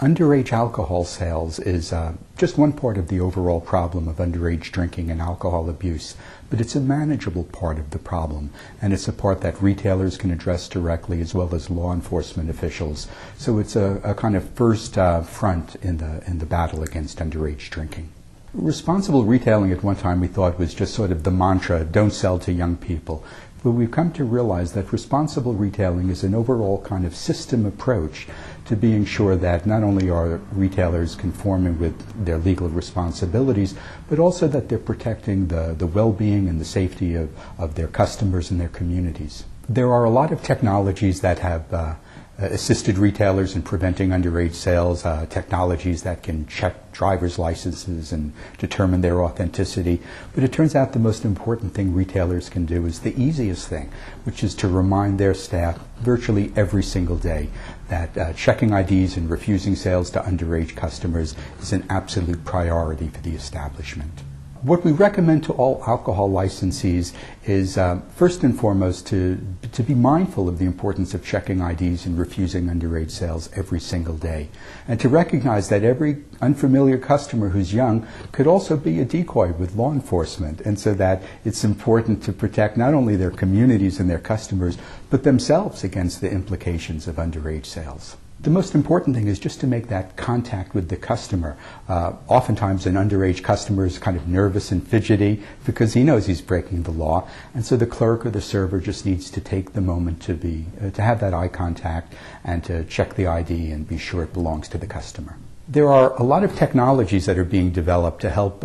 Underage alcohol sales is just one part of the overall problem of underage drinking and alcohol abuse, but it's a manageable part of the problem, and it's a part that retailers can address directly as well as law enforcement officials. So it's a kind of first front in the battle against underage drinking. Responsible retailing at one time we thought was just sort of the mantra, don't sell to young people. But we've come to realize that responsible retailing is an overall kind of system approach to being sure that not only are retailers conforming with their legal responsibilities, but also that they're protecting the well-being and the safety of their customers and their communities. There are a lot of technologies that have assisted retailers in preventing underage sales, technologies that can check driver's licenses and determine their authenticity. But it turns out the most important thing retailers can do is the easiest thing, which is to remind their staff virtually every single day that checking IDs and refusing sales to underage customers is an absolute priority for the establishment. What we recommend to all alcohol licensees is first and foremost to be mindful of the importance of checking IDs and refusing underage sales every single day, and to recognize that every unfamiliar customer who's young could also be a decoy with law enforcement, and so that it's important to protect not only their communities and their customers, but themselves against the implications of underage sales. The most important thing is just to make that contact with the customer. Oftentimes an underage customer is kind of nervous and fidgety because he knows he's breaking the law, and so the clerk or the server just needs to take the moment to have that eye contact and to check the ID and be sure it belongs to the customer. There are a lot of technologies that are being developed to help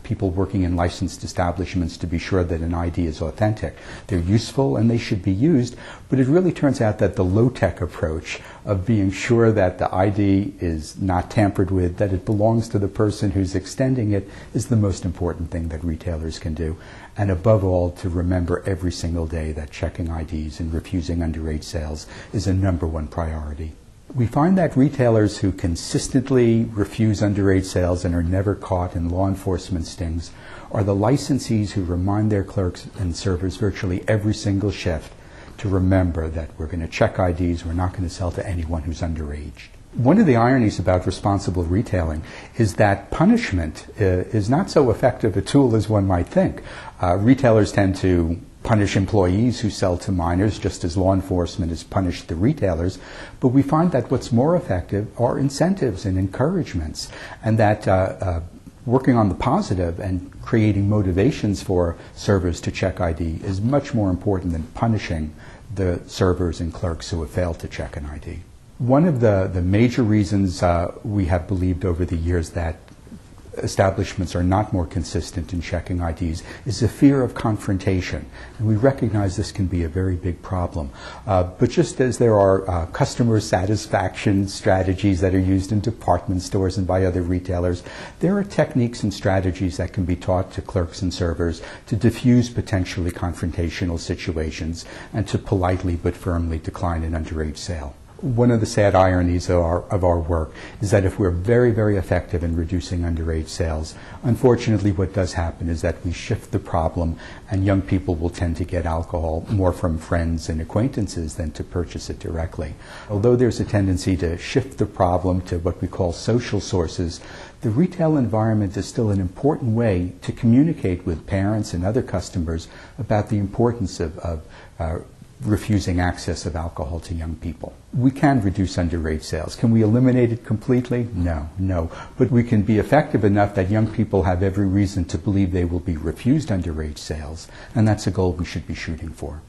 people working in licensed establishments to be sure that an ID is authentic. They're useful and they should be used, but it really turns out that the low-tech approach of being sure that the ID is not tampered with, that it belongs to the person who's extending it, is the most important thing that retailers can do. And above all, to remember every single day that checking IDs and refusing underage sales is a #1 priority. We find that retailers who consistently refuse underage sales and are never caught in law enforcement stings are the licensees who remind their clerks and servers virtually every single shift to remember that we're going to check IDs, we're not going to sell to anyone who's underage. One of the ironies about responsible retailing is that punishment is not so effective a tool as one might think. Retailers tend to punish employees who sell to minors, just as law enforcement has punished the retailers. But we find that what's more effective are incentives and encouragements, and that working on the positive and creating motivations for servers to check ID is much more important than punishing the servers and clerks who have failed to check an ID. One of the major reasons we have believed over the years that establishments are not more consistent in checking IDs is the fear of confrontation. And we recognize this can be a very big problem. But just as there are customer satisfaction strategies that are used in department stores and by other retailers, there are techniques and strategies that can be taught to clerks and servers to diffuse potentially confrontational situations and to politely but firmly decline an underage sale. One of the sad ironies of our work is that if we're very, very effective in reducing underage sales, unfortunately what does happen is that we shift the problem and young people will tend to get alcohol more from friends and acquaintances than to purchase it directly. Although there's a tendency to shift the problem to what we call social sources, the retail environment is still an important way to communicate with parents and other customers about the importance of refusing access of alcohol to young people. We can reduce underage sales. Can we eliminate it completely? No. But we can be effective enough that young people have every reason to believe they will be refused underage sales, and that's a goal we should be shooting for.